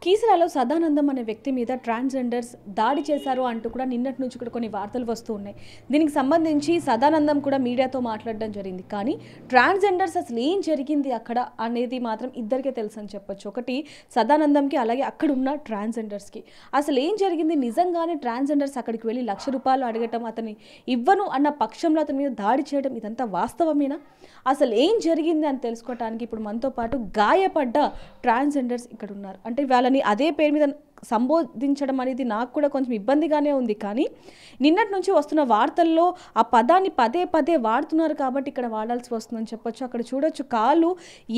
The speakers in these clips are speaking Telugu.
కీసరాలో సదానందం అనే వ్యక్తి మీద ట్రాన్స్జెండర్స్ దాడి చేశారు అంటూ కూడా నిన్నటి నుంచి కూడా కొన్ని వార్తలు వస్తూ ఉన్నాయి. దీనికి సంబంధించి సదానందం కూడా మీడియాతో మాట్లాడడం జరిగింది. కానీ ట్రాన్స్జెండర్స్ అసలు ఏం జరిగింది అక్కడ అనేది మాత్రం ఇద్దరికే తెలుసు అని చెప్పొచ్చు. ఒకటి సదానందంకి, అలాగే అక్కడ ఉన్న ట్రాన్స్జెండర్స్కి అసలు ఏం జరిగింది. నిజంగానే ట్రాన్స్జెండర్స్ అక్కడికి వెళ్ళి ₹1,00,000 అడగటం, అతన్ని ఇవ్వను అన్న పక్షంలో అతని మీద దాడి చేయడం, ఇదంతా వాస్తవమేనా? అసలు ఏం జరిగింది అని తెలుసుకోవడానికి ఇప్పుడు మనతో పాటు గాయపడ్డ ట్రాన్స్జెండర్స్ ఇక్కడ ఉన్నారు. అంటే వాళ్ళని అదే పేరు మీద సంబోధించడం అనేది నాకు కూడా కొంచెం ఇబ్బందిగానే ఉంది. కానీ నిన్నటి నుంచి వస్తున్న వార్తల్లో ఆ పదాన్ని పదే పదే వాడుతున్నారు కాబట్టి ఇక్కడ వాడాల్సి వస్తుందని చెప్పొచ్చు. అక్కడ చూడొచ్చు కాలు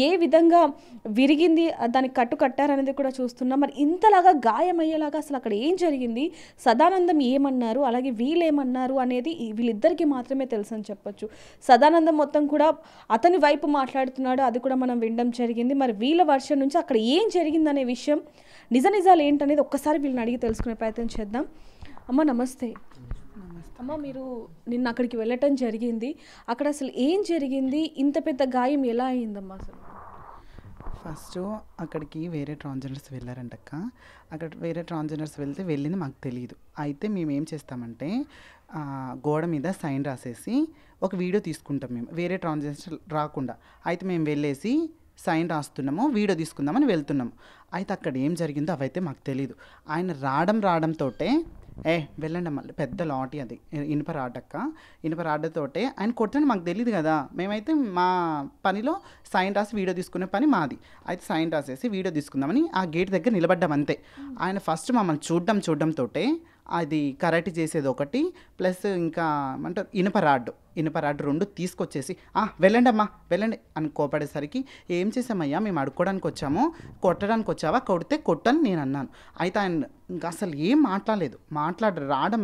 ఏ విధంగా విరిగింది, దానికి కట్టు కట్టారనేది కూడా చూస్తున్నాం. మరి ఇంతలాగా గాయమయ్యేలాగా అసలు అక్కడ ఏం జరిగింది, సదానందం ఏమన్నారు, అలాగే వీళ్ళేమన్నారు అనేది వీళ్ళిద్దరికీ మాత్రమే తెలుసు అని చెప్పొచ్చు. సదానందం మొత్తం కూడా అతని వైపు మాట్లాడుతున్నాడు, అది కూడా మనం వినడం జరిగింది. మరి వీళ్ళ వర్షన్ నుంచి అక్కడ ఏం జరిగిందనే విషయం, నిజాలు ఏంటనేది ఒక్కసారి వీళ్ళని అడిగి తెలుసుకునే ప్రయత్నం చేద్దాం. అమ్మ నమస్తే. అమ్మ, మీరు నిన్న అక్కడికి వెళ్ళటం జరిగింది, అక్కడ అసలు ఏం జరిగింది, ఇంత పెద్ద గాయం ఎలా అయిందమ్మా అసలు? ఫస్ట్ అక్కడికి వేరే ట్రాన్స్జెండర్స్ వెళ్ళారంటక్క. అక్కడ వేరే ట్రాన్స్జెండర్స్ వెళ్ళింది మాకు తెలియదు. అయితే మేము ఏం చేస్తామంటే గోడ మీద సైన్ రాసేసి ఒక వీడియో తీసుకుంటాం మేము, వేరే ట్రాన్స్జెండర్స్ రాకుండా. అయితే మేము వెళ్ళేసి సైన్ రాస్తున్నాము, వీడియో తీసుకుందామని వెళ్తున్నాము. అయితే అక్కడ ఏం జరిగిందో అవైతే మాకు తెలీదు. ఆయన రావడంతో వెళ్ళండి మళ్ళీ పెద్ద లాటీ, అది ఇనుప రాడక్క, ఇనుప రాడ్డతోటే ఆయన కొట్టని మాకు తెలియదు కదా. మేమైతే మా పనిలో సైన్ రాసి వీడియో తీసుకునే పని మాది. అయితే సైన్ రాసేసి వీడియో తీసుకుందామని ఆ గేట్ దగ్గర నిలబడ్డాం అంతే. ఆయన ఫస్ట్ మమ్మల్ని చూడడంతో అది కరాటే చేసేది ఒకటి, ప్లస్ ఇంకా ఏమంటారు ఇనుప రాడ్డు 2 తీసుకొచ్చేసి వెళ్ళండి అమ్మా వెళ్ళండి అని కోపడేసరికి ఏం చేసామయ్యా, మేము అడుక్కోవడానికి వచ్చాము, కొట్టడానికి వచ్చావా, కొడితే కొట్టని నేను అన్నాను. అయితే ఆయన ఇంకా అసలు ఏం మాట్లాడలేదు.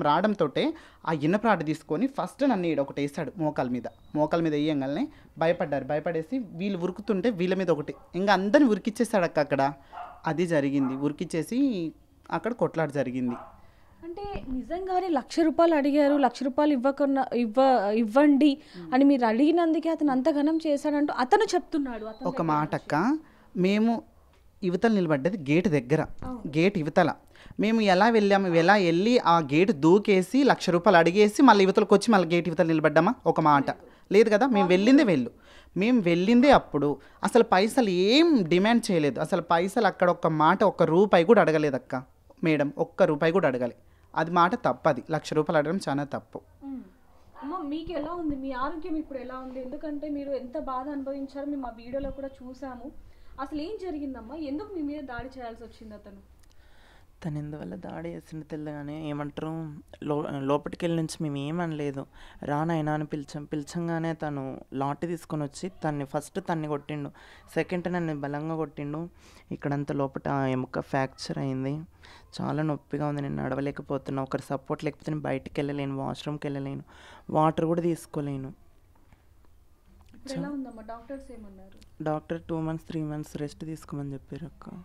రావడంతో ఆ ఇనుప రాడ్డు తీసుకొని ఫస్ట్ నన్ను ఒకటి వేసాడు మోకాల మీద వేయంగానే భయపడేసి వీళ్ళు ఉరుకుతుంటే వీళ్ళ మీద ఒకటి ఇంకా అందరిని ఉరికిచ్చేసాడు అక్కడ. అది జరిగింది, ఉరికిచ్చేసి అక్కడ కొట్లాట జరిగింది. అంటే నిజంగానే ₹1,00,000 అడిగారు, ₹1,00,000 ఇవ్వండి అని మీరు అడిగినందుకే అతను అంత ఘనం చేశాడంటూ అతను చెప్తున్నాడు. ఒక మాట అక్క, మేము యువతలు నిలబడ్డది గేట్ దగ్గర, గేట్ యువతల. మేము ఎలా వెళ్ళి ఆ గేట్ దూకేసి ₹1,00,000 అడిగేసి మళ్ళీ యువతలకు వచ్చి మళ్ళీ గేట్ యువతలు నిలబడ్డామా? ఒక మాట లేదు కదా. మేము వెళ్ళిందే అప్పుడు అసలు పైసలు ఏం డిమాండ్ చేయలేదు. అసలు పైసలు అక్కడ ఒక్క మాట, ₹1 కూడా అడగలేదు అక్క. మేడం ₹1 కూడా అడగాలి, అది మాట తప్పది. ₹1,00,000 అడగడం చాలా తప్పు. అమ్మ, మీకు ఎలా ఉంది, మీ ఆరోగ్యం ఇప్పుడు ఎలా ఉంది? ఎందుకంటే మీరు ఎంత బాధ అనుభవించారో మేము ఆ వీడియోలో కూడా చూసాము. అసలు ఏం జరిగిందమ్మా, ఎందుకు మీ మీద దాడి చేయాల్సి వచ్చింది అతను? తను ఎందువల్ల దాడి చేసింది తెలియగానే ఏమంటారు, లోపలికి వెళ్ళి నుంచి మేము ఏమనలేదు, రానైనా అని పిలిచంగానే తను లాఠీ తీసుకొని వచ్చి తన్ని కొట్టిండు. సెకండ్ నన్ను బలంగా కొట్టిండు. ఇక్కడంతా లోపల ఎముక ఫ్రాక్చర్ అయింది, చాలా నొప్పిగా ఉంది, నేను నడవలేకపోతున్నా. ఒకరి సపోర్ట్ లేకపోతే నేను బయటికి వెళ్ళలేను, వాష్రూమ్కి వెళ్ళలేను, వాటర్ కూడా తీసుకోలేను. డాక్టర్ 2 months 3 months రెస్ట్ తీసుకోమని చెప్పారు అక్క.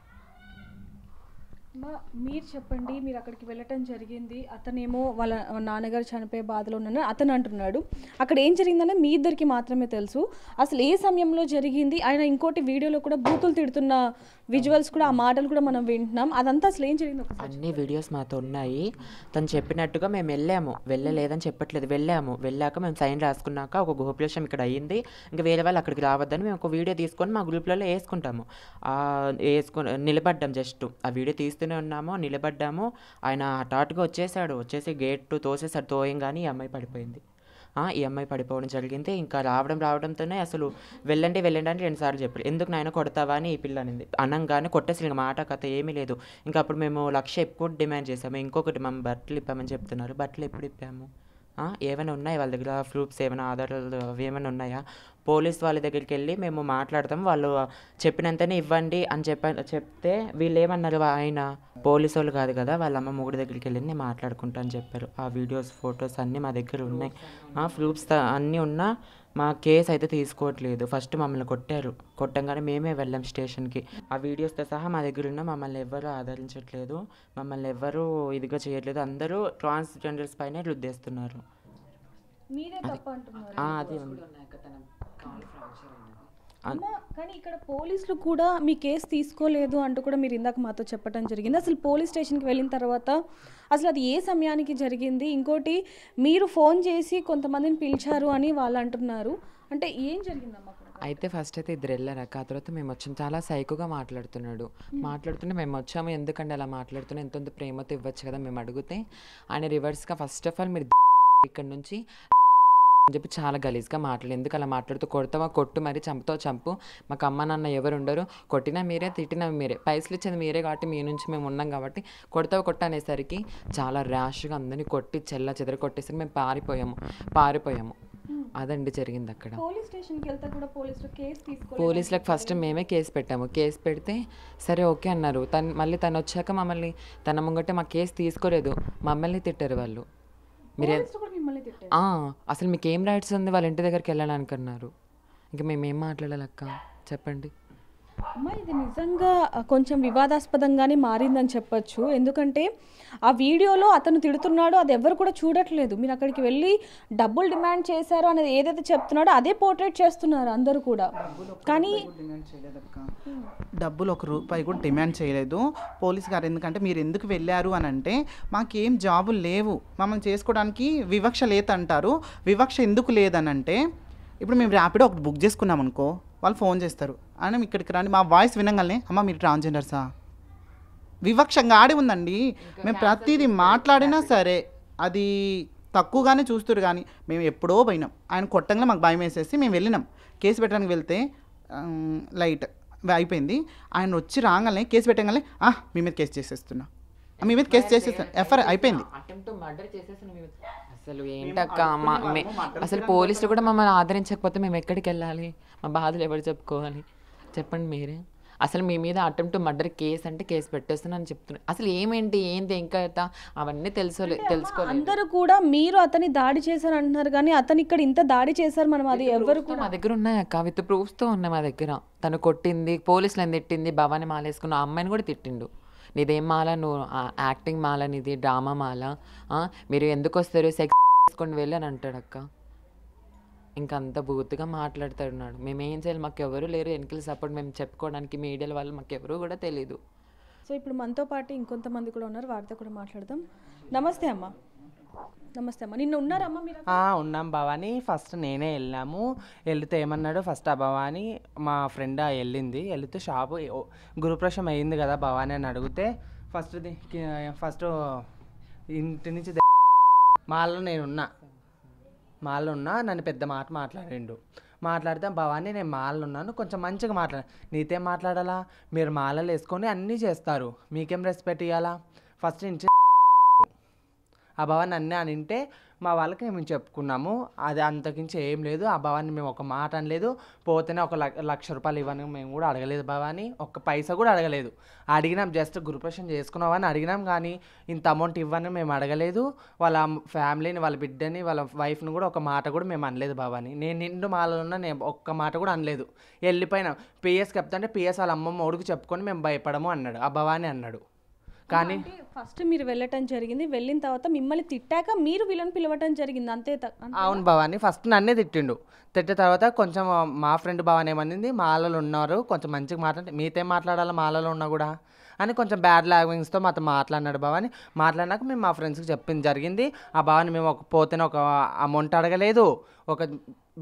మీరు చెప్పండి, మీరు అక్కడికి వెళ్ళటం జరిగింది, అతనేమో వాళ్ళ నాన్నగారు చనిపోయే బాధలో ఉన్నాను అతను అంటున్నాడు. అక్కడ ఏం జరిగిందనే మీ ఇద్దరికి మాత్రమే తెలుసు. అసలు ఏ సమయంలో జరిగింది? ఆయన ఇంకోటి వీడియోలో కూడా బూతులు తిడుతున్న విజువల్స్ కూడా, ఆ మాటలు కూడా మనం వింటున్నాం. అదంతా అసలు ఏం జరిగింది? అన్ని వీడియోస్ మాతో ఉన్నాయి. తను చెప్పినట్టుగా మేము వెళ్ళలేదని చెప్పట్లేదు, వెళ్ళాక మేము సైన్ రాసుకున్నాక ఒక గోప్యోషం ఇక్కడ అయ్యింది, ఇంకా వేరే వాళ్ళు అక్కడికి రావద్దని మేము ఒక వీడియో తీసుకొని మా గ్రూప్లలో వేసుకుంటాము. నిలబడ్డాం, జస్ట్ ఆ వీడియో తీస్తూనే ఉన్నాము, నిలబడ్డాము. ఆయన హఠాత్తుగా వచ్చేసి గేట్ తోసేసాడు. తోయంగానే ఈ అమ్మాయి పడిపోవడం జరిగింది. ఇంకా రావడంతోనే అసలు వెళ్ళండి అని 2 సార్లు చెప్పారు. ఎందుకు నాయన కొడతావా అని ఈ పిల్ల అనింది. అనగానే కొట్టేసి ఇంకా మాట కథ ఏమీ లేదు. ఇంకా అప్పుడు మేము ₹1,00,000 ఎక్కువ డిమాండ్ చేసాము. ఇంకొకటి మేము బట్టలు ఇప్పామని చెప్తున్నారు. బట్టలు ఎప్పుడు ఇప్పాము? ఏమైనా ఉన్నాయి వాళ్ళ దగ్గర ప్రూఫ్స్, ఏమైనా ఆధారాలు అవి ఏమైనా ఉన్నాయా? పోలీస్ వాళ్ళ దగ్గరికి వెళ్ళి మేము మాట్లాడతాం, వాళ్ళు చెప్పినంతనే ఇవ్వండి అని చెప్తే వీళ్ళు ఏమన్నారు, ఆయన పోలీసు వాళ్ళు కాదు కదా, వాళ్ళ అమ్మ మొగుడి దగ్గరికి వెళ్ళి నేను మాట్లాడుకుంటా అని చెప్పారు. ఆ వీడియోస్, ఫొటోస్ అన్నీ మా దగ్గర ఉన్నాయి, ప్రూఫ్స్ అన్నీ ఉన్నా మా కేసు అయితే తీసుకోవట్లేదు. ఫస్ట్ మమ్మల్ని కొట్టంగానే మేమే వెళ్ళాం స్టేషన్కి. ఆ వీడియోస్తో సహా మా దగ్గర ఉన్న మమ్మల్ని ఎవ్వరూ ఆదరించట్లేదు, మమ్మల్ని ఎవ్వరూ ఇదిగా చేయట్లేదు. అందరూ ట్రాన్స్జెండర్స్ పైనే రుద్దేస్తున్నారు. అది ఉంది. అమ్మా, కానీ ఇక్కడ పోలీసులు కూడా మీ కేసు తీసుకోలేదు అంటూ కూడా మీరు ఇందాక మాతో చెప్పడం జరిగింది. అసలు పోలీస్ స్టేషన్కి వెళ్ళిన తర్వాత అసలు అది ఏ సమయానికి జరిగింది? ఇంకోటి మీరు ఫోన్ చేసి కొంతమందిని పిలిచారు అని వాళ్ళు అంటున్నారు. అంటే ఏం జరిగిందమ్మా అక్కడ? అయితే ఫస్ట్ అయితే ఇద్దరు వెళ్ళారక్క. ఆ తర్వాత మేము వచ్చాం. చాలా సైకోగా మాట్లాడుతుంటే మేము వచ్చాము, ఎందుకంటే అలా మాట్లాడుతున్నాం, ఎంతో ప్రేమతో ఇవ్వచ్చు కదా మేము అడిగితే ఆయన రివర్స్గా ఫస్ట్ ఆఫ్ ఆల్ మీరు ఇక్కడ నుంచి అని చెప్పి చాలా గలీజ్గా మాట్లాడు. ఎందుకు అలా మాట్లాడుతూ కొడతావా కొట్టు, మరి చంపుతావు చంపు, మాకు అమ్మ నాన్న ఎవరు ఉండరు, కొట్టినా మీరే తిట్టినా మీరే, పైసలు ఇచ్చేది మీరే కాబట్టి మీ నుంచి మేము ఉన్నాం కాబట్టి కొడతావా కొట్ట అనేసరికి చాలా ర్యాష్గా అందరినీ కొట్టి చెదర కొట్టేసరికి మేము పారిపోయాము. అదండి జరిగింది అక్కడ. పోలీస్ స్టేషన్కి వెళ్తే కూడా పోలీసులు కేసు తీసుకోలేదు. పోలీసులకు ఫస్ట్ మేమే కేసు పెట్టాము. కేసు పెడితే సరే ఓకే అన్నారు. మళ్ళీ తను వచ్చాక మమ్మల్ని తన ముంగటే మా కేసు తీసుకోలేదు, మమ్మల్ని తిట్టారు వాళ్ళు. మీరే పోలీసులు కూడా మిమ్మల్ని తిట్టారు. అసలు మీకు ఏం రైట్స్ ఉంది వాళ్ళ ఇంటి దగ్గరికి వెళ్ళడానికి అన్నారు. ఇంకా మేమేం మాట్లాడాలక్క చెప్పండి. అమ్మ, ఇది నిజంగా కొంచెం వివాదాస్పదంగానే మారిందని చెప్పొచ్చు. ఎందుకంటే ఆ వీడియోలో అతను తిడుతున్నాడు, అది ఎవరు కూడా చూడట్లేదు. మీరు అక్కడికి వెళ్ళి డబ్బులు డిమాండ్ చేశారు అనేది ఏదైతే చెప్తున్నాడో అదే పోర్ట్రేట్ చేస్తున్నారు అందరూ కూడా. కానీ డబ్బులు ₹1 కూడా డిమాండ్ చేయలేదు పోలీస్ గారు. ఎందుకంటే మీరు ఎందుకు వెళ్ళారు అని అంటే మాకేం జాబులు లేవు, మమ్మల్ని చేసుకోవడానికి వివక్ష లేదంటారు. వివక్ష ఎందుకు లేదనంటే ఇప్పుడు మేము ర్యాపిడో ఒకటి బుక్ చేసుకున్నాం అనుకో, వాళ్ళు ఫోన్ చేస్తారు, అని ఇక్కడికి రండి, మా వాయిస్ వినగానే అమ్మ మీరు ట్రాన్స్జెండర్సా, వివక్షంగా ఆడి ఉందండి. మేము ప్రతిదీ మాట్లాడినా సరే అది తక్కువగానే చూస్తారు. కానీ మేము ఎప్పుడో పోయినాం, ఆయన కొట్టంగా మాకు భయం వేసేసి మేము వెళ్ళినాం. కేసు పెట్టడానికి వెళ్తే లైట్ అయిపోయింది. ఆయన వచ్చి రాగానే కేసు పెట్టగానే మీ మీద కేసు చేసేస్తున్నా, మీ మీద కేసు చేసేస్తాను, ఎఫ్ఐఆర్ అయిపోయింది. అసలు ఏంటక్క అసలు పోలీసులు కూడా మమ్మల్ని ఆదరించకపోతే మేము ఎక్కడికి వెళ్ళాలి, మా బాధలు ఎవరు చెప్పుకోవాలి చెప్పండి మీరే. అసలు మీ మీద అటెంప్ట్ మర్డర్ కేసు అంటే కేసు పెట్టేస్తున్నాను చెప్తున్నాను. అసలు ఏంటి ఇంకా అవన్నీ తెలుసుకోలేదు. అందరూ కూడా మీరు అతని దాడి చేశారు అంటున్నారు, కానీ అతను ఇక్కడ ఇంత దాడి చేశారు, మనం అది ఎవరు కూడా మా దగ్గర ఉన్నాయక్క, విత్ ప్రూఫ్స్తో ఉన్నాయి మా దగ్గర. తను కొట్టింది, పోలీసులను తిట్టింది, భవాని మాల వేసుకున్న ఆ అమ్మాయిని కూడా తిట్టిండు. నీదేం మాల, నువ్వు యాక్టింగ్ మాల, నీది డ్రామా మాల, మీరు ఎందుకు వస్తారు, సెక్స్ చేసుకొని వెళ్ళి అని అంటాడు అక్క. ఇంకంత బూత్గా మాట్లాడుతున్నాడు. మేము ఏం చేయాలి, మాకు ఎవరు లేరు వెనకాల సపోర్ట్, మేము చెప్పుకోవడానికి మీడియాల వాళ్ళు మాకు ఎవరు కూడా తెలీదు. సో ఇప్పుడు మనతో పాటు ఇంకొంతమంది కూడా ఉన్నారు, వారితో కూడా మాట్లాడదాం. నమస్తే అమ్మ. నిన్న ఉన్నారమ్మా మీరు? ఉన్నాం భవాని. ఫస్ట్ నేనే వెళ్ళాము. వెళ్తే ఏమన్నాడు, ఫస్ట్ ఆ భవాని మా ఫ్రెండ్ వెళ్తే షాపు గురుప్రవేశం అయ్యింది కదా భవాని అని అడిగితే ఫస్ట్ ఇంటి నుంచి మాల్లో ఉన్నా నన్ను పెద్ద మాట మాట్లాడితే భవాని నేను మాల్లో ఉన్నాను, కొంచెం మంచిగా నీతో మాట్లాడాలా, మీరు మాలలు వేసుకొని అన్నీ చేస్తారు, మీకేం రెస్పెక్ట్ ఇవ్వాలా, ఫస్ట్ నుంచి ఆ భవాన్ని అన్నీ అని వింటే మా వాళ్ళకి మేము చెప్పుకున్నాము. అది అంతకించి ఏం లేదు. ఆ భవాన్ని మేము ఒక మాట అనలేదు. పోతేనే ₹1,00,000 ఇవ్వని మేము కూడా అడగలేదు భవాని, ఒక్క పైసా కూడా అడగలేదు. అడిగినాం, జస్ట్ గురుప్రవేశం చేసుకున్నామని అడిగినాం, కానీ ఇంత అమౌంట్ ఇవ్వని మేము అడగలేదు. వాళ్ళ ఫ్యామిలీని, వాళ్ళ బిడ్డని, వాళ్ళ వైఫ్ని కూడా ఒక మాట కూడా మేము అనలేదు భవాని. నేను నిండు మాలలో ఉన్నా, నేను ఒక్క మాట కూడా అనలేదు. వెళ్ళిపోయినాం. పిఎస్కి చెప్తాంటే పిఎస్ వాళ్ళ అమ్మమ్మ ఒడుగు చెప్పుకొని మేము భయపడము అన్నాడు ఆ భవాని అన్నాడు. కానీ ఫస్ట్ మీరు వెళ్ళటం జరిగింది, వెళ్ళిన తర్వాత మిమ్మల్ని తిట్టాక మీరు వీళ్ళని పిలవటం జరిగింది అంతే? అవును భవాని, ఫస్ట్ నన్నే తిట్టిన తర్వాత కొంచెం మా ఫ్రెండ్ భవాని ఏమనింది, మాలలో ఉన్నారు కొంచెం మంచిగా మాట్లాడి, మీతో మాట్లాడాలి మాలలో ఉన్నా కూడా అని కొంచెం బ్యాడ్ లాంగ్వేజ్తో మాతో మాట్లాడినాడు భవాని. మాట్లాడినాక మేము మా ఫ్రెండ్స్కి చెప్పింది జరిగింది. ఆ భవాని మేము పోతేనే ఒక అమౌంట్ అడగలేదు, ఒక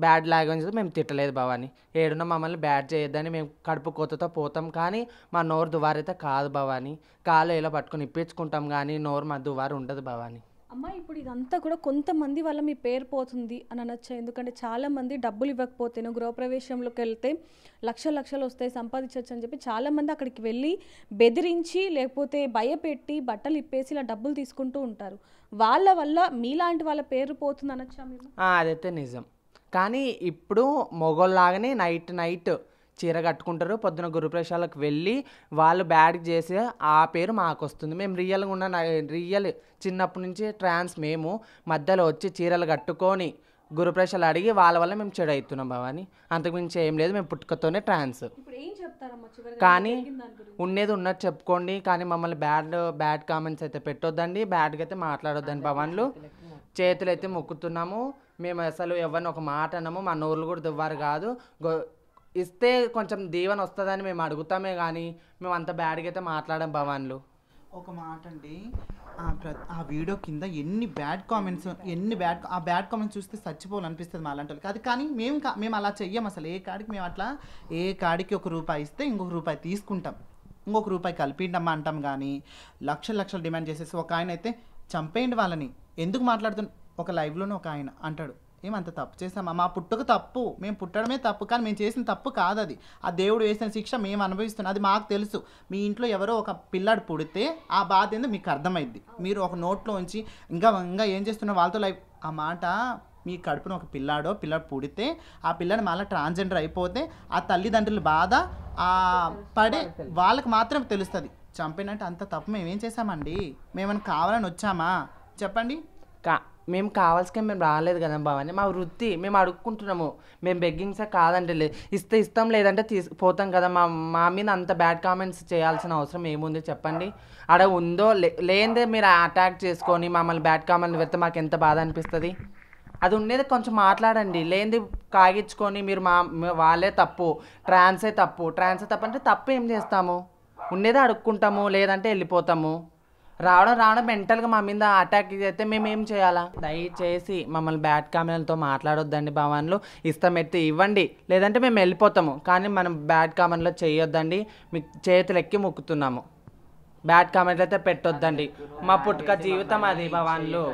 బ్యాడ్ లాంగ్వేజ్తో మేము తిట్టలేదు భవాని. ఏడున్నా మమ్మల్ని బ్యాడ్ చేయొద్దని మేము కడుపు కోతతో పోతాం, కానీ మా నోరు దువారైతే కాదు భవాని. కాలు ఎలా పట్టుకొని ఇప్పించుకుంటాం, కానీ నోరు మా దువారు ఉండదు భవాని. అమ్మ, ఇప్పుడు ఇదంతా కూడా కొంతమంది వల్ల మీ పేరు పోతుంది అని అనొచ్చా? ఎందుకంటే చాలామంది డబ్బులు ఇవ్వకపోతేనో గృహప్రవేశంలోకి వెళ్తే లక్షలు వస్తాయి, సంపాదించవచ్చు అని చెప్పి చాలామంది అక్కడికి వెళ్ళి బెదిరించి లేకపోతే భయపెట్టి బట్టలు ఇప్పేసి ఇలా డబ్బులు తీసుకుంటూ ఉంటారు. వాళ్ళ వల్ల మీలాంటి వాళ్ళ పేరు పోతుంది అనొచ్చా మీరు? అదైతే నిజం. కానీ ఇప్పుడు మొగోళ్ళలాగానే నైట్ చీర కట్టుకుంటారు, పొద్దున గురుప్రవేశాలకు వెళ్ళి వాళ్ళు బ్యాడ్ చేసి ఆ పేరు మాకు వస్తుంది. మేము రియల్గా ఉన్న చిన్నప్పటి నుంచి ట్రాన్స్ మేము మధ్యలో వచ్చి చీరలు కట్టుకొని గురుప్రవేశాలు అడిగి వాళ్ళ వల్ల మేము చెడు అవుతున్నాం భవాని. అంతకుమించి ఏం లేదు, మేము పుట్టుకతోనే ట్రాన్స్. కానీ ఉండేది ఉన్నట్టు చెప్పుకోండి, కానీ మమ్మల్ని బ్యాడ్ కామెంట్స్ అయితే పెట్టొద్దండి, బ్యాడ్గా అయితే మాట్లాడొద్దండి భవాన్లు. చేతులు అయితే మొక్కుతున్నాము, మేము అసలు ఎవరిని ఒక మాట అన్నాము, మా నోరులు కూడా దువ్వారు కాదు. ఇస్తే కొంచెం దీవెన వస్తుందని మేము అడుగుతామే కానీ మేము అంత బ్యాడ్గా అయితే మాట్లాడాం భవాన్లు. ఒక మాట అండి, ఆ వీడియో కింద ఎన్ని బ్యాడ్ కామెంట్స్, ఆ బ్యాడ్ కామెంట్స్ చూస్తే చచ్చిపోవాలనిపిస్తుంది మా అలాంటి వాళ్ళకి. అది కానీ మేము అలా చెయ్యం అసలు. ఏ కాడికి ₹1 ఇస్తే ఇంకొక రూపాయి తీసుకుంటాం, ఇంకొక రూపాయి కలిపిండమ్మా అంటాం. కానీ లక్షలు డిమాండ్ చేసేసి ఒక ఆయన అయితే చంపేయండి వాళ్ళని ఎందుకు మాట్లాడుతున్నా, ఒక లైవ్లోనే ఒక ఆయన అంటాడు, ఏమంత తప్పు చేసామా, మా పుట్టుక తప్పు, మేము పుట్టడమే తప్పు, కానీ మేము చేసిన తప్పు కాదు అది, ఆ దేవుడు వేసిన శిక్ష మేము అనుభవిస్తున్నాం, అది మాకు తెలుసు. మీ ఇంట్లో ఎవరో ఒక పిల్లాడు పుడితే ఆ బాధ ఏందో మీకు అర్థమైద్ది. మీరు ఒక నోట్లో ఉంచి ఇంకా ఏం చేస్తున్నా వాళ్ళతో లైఫ్, ఆ మాట మీ కడుపున ఒక పిల్లాడు పుడితే ఆ పిల్లాడు మళ్ళీ ట్రాన్స్జెండర్ అయిపోతే ఆ తల్లిదండ్రుల బాధ పడే వాళ్ళకి మాత్రం తెలుస్తుంది. చంపినట్టు అంత తప్పు మేమేం చేసామండి? మేమన్నా కావాలని వచ్చామా చెప్పండి? మేము కావాల్సిన మేము రాలేదు కదా భవాని, మా వృత్తి, మేము అడుక్కుంటున్నాము, మేము బెగ్గింగ్సే కాదంటే ఇస్తే ఇస్తాం లేదంటే పోతాం కదా. మా మీద అంత బ్యాడ్ కామెంట్స్ చేయాల్సిన అవసరం ఏముంది చెప్పండి? ఆడ ఉందో లేదే మీరు అటాక్ చేసుకొని మమ్మల్ని బ్యాడ్ కామెంట్ పెడితే మాకు ఎంత బాధ అనిపిస్తుంది? అది ఉండేది కొంచెం మాట్లాడండి, లేనిది కాగించుకొని మీరు వాళ్ళే తప్పు, ట్రాన్సే తప్పు అంటే తప్పు ఏం చేస్తాము? ఉండేదే అడుక్కుంటాము, లేదంటే వెళ్ళిపోతాము. రావడం మెంటల్గా మా మీద అటాక్ అయితే మేము ఏం చేయాలా? దయచేసి మమ్మల్ని బ్యాడ్ కామెంట్లతో మాట్లాడొద్దండి భవాన్లు. ఇష్టం ఎత్తి ఇవ్వండి, లేదంటే మేము వెళ్ళిపోతాము, కానీ మనం బ్యాడ్ కామెంట్లో చేయొద్దండి. మీకు చేతులు ఎక్కి మొక్కుతున్నాము, బ్యాడ్ కామెంట్లు అయితే పెట్టొద్దండి. మా పుట్టుక జీవితం అది భవాన్లు.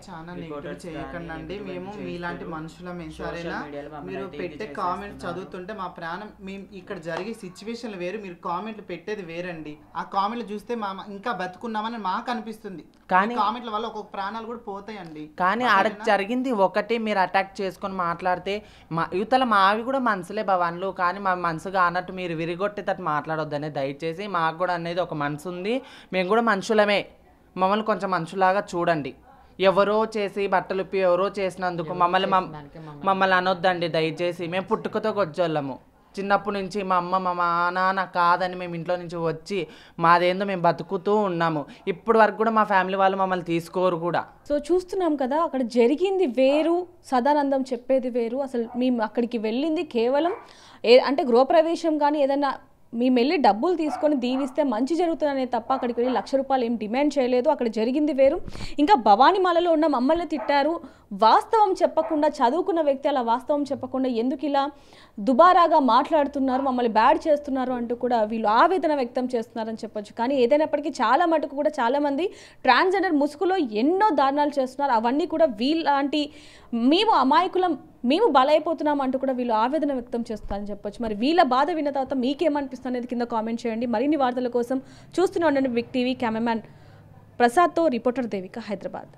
చాలా నెగిటివ్ చేయకండి, మేము మీలాంటి మనుషులమే సరేనా? మీరు పెట్టే కామెంట్ చదువుతుంటే మా ప్రాణం, మేము ఇక్కడ జరిగే సిచ్యువేషన్లు వేరు, మీరు కామెంట్లు పెట్టేది వేరండి. ఆ కామెంట్లు చూస్తే ఇంకా బతుకున్నామని మాకు అనిపిస్తుంది, కానీ కామెంట్ల వల్ల ఒక్కొక్క ప్రాణాలు కూడా పోతాయండి. కానీ ఆడ జరిగింది ఒకటి, మీరు అటాక్ చేసుకొని మాట్లాడితే యువతల మావి కూడా మనసులే భవాన్లు, కానీ మా మనసుగా అన్నట్టు మీరు విరిగొట్టేటట్టు మాట్లాడొద్దని దయచేసి. మాకు కూడా అనేది ఒక మనసు ఉంది, మేము కూడా మనుషులమే, మమ్మల్ని కొంచెం మనుషులాగా చూడండి. ఎవరో చేసి బట్టలుప్పి ఎవరో చేసినందుకు మమ్మల్ని అనొద్దండి దయచేసి. మేము పుట్టుకతో వచ్చేళ్ళము, చిన్నప్పటి నుంచి మా అమ్మ మా నాన్న కాదని మేము ఇంట్లో నుంచి వచ్చి మాదేందో మేము బతుకుతూ ఉన్నాము. ఇప్పటి వరకు కూడా మా ఫ్యామిలీ వాళ్ళు మమ్మల్ని తీసుకోరు కూడా. సో చూస్తున్నాం కదా, అక్కడ జరిగింది వేరు, సదానందం చెప్పేది వేరు. అసలు మేము అక్కడికి వెళ్ళింది కేవలం అంటే గృహప్రవేశం కానీ ఏదైనా మేము వెళ్ళి డబ్బులు తీసుకొని దీవిస్తే మంచి జరుగుతుందనే తప్ప అక్కడికి వెళ్ళి ₹1,00,000 ఏం డిమాండ్ చేయలేదు. అక్కడ జరిగింది వేరు. ఇంకా భవానీమాలలో ఉన్న మమ్మల్ని తిట్టారు, వాస్తవం చెప్పకుండా, చదువుకున్న వ్యక్తి అలా వాస్తవం చెప్పకుండా ఎందుకు ఇలా దుబారాగా మాట్లాడుతున్నారు, మమ్మల్ని బ్యాడ్ చేస్తున్నారు అంటూ కూడా వీళ్ళు ఆవేదన వ్యక్తం చేస్తున్నారని చెప్పొచ్చు. కానీ ఏదైనప్పటికీ చాలా మటుకు కూడా చాలామంది ట్రాన్స్జెండర్ ముసుగులో ఎన్నో దారుణాలు చేస్తున్నారు. అవన్నీ కూడా వీళ్ళంటి మేము అమాయకులం, మేము బలైపోతున్నాం అంటూ కూడా వీళ్ళు ఆవేదన వ్యక్తం చేస్తున్నారని చెప్పొచ్చు. మరి వీళ్ళ బాధ విన్న తర్వాత మీకేమనిపిస్తుంది అనేది కింద కామెంట్ చేయండి. మరిన్ని వార్తల కోసం చూస్తూనే ఉండండి బిగ్ టీవీ. కెమెరామ్యాన్ ప్రసాద్తో రిపోర్టర్ దేవిక, హైదరాబాద్.